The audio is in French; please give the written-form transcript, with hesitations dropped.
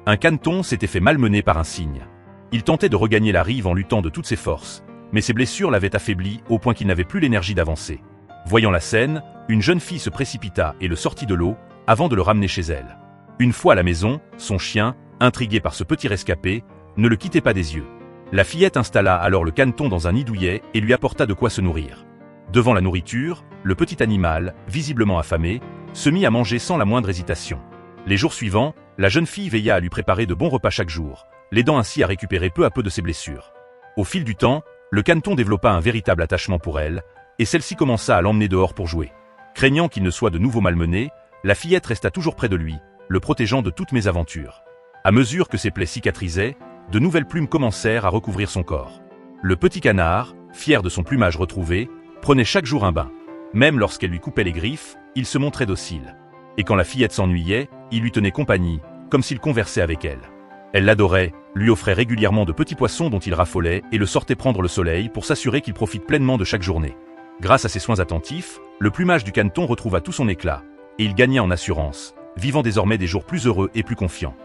Un caneton s'était fait malmener par un cygne. Il tentait de regagner la rive en luttant de toutes ses forces, mais ses blessures l'avaient affaibli au point qu'il n'avait plus l'énergie d'avancer. Voyant la scène, une jeune fille se précipita et le sortit de l'eau, avant de le ramener chez elle. Une fois à la maison, son chien, intrigué par ce petit rescapé, ne le quittait pas des yeux. La fillette installa alors le caneton dans un nid douillet et lui apporta de quoi se nourrir. Devant la nourriture, le petit animal, visiblement affamé, se mit à manger sans la moindre hésitation. Les jours suivants, la jeune fille veilla à lui préparer de bons repas chaque jour, l'aidant ainsi à récupérer peu à peu de ses blessures. Au fil du temps, le caneton développa un véritable attachement pour elle, et celle-ci commença à l'emmener dehors pour jouer. Craignant qu'il ne soit de nouveau malmené, la fillette resta toujours près de lui, le protégeant de toutes mésaventures. À mesure que ses plaies cicatrisaient, de nouvelles plumes commencèrent à recouvrir son corps. Le petit canard, fier de son plumage retrouvé, prenait chaque jour un bain. Même lorsqu'elle lui coupait les griffes, il se montrait docile. Et quand la fillette s'ennuyait, il lui tenait compagnie, comme s'il conversait avec elle. Elle l'adorait, lui offrait régulièrement de petits poissons dont il raffolait et le sortait prendre le soleil pour s'assurer qu'il profite pleinement de chaque journée. Grâce à ses soins attentifs, le plumage du caneton retrouva tout son éclat, et il gagna en assurance, vivant désormais des jours plus heureux et plus confiants.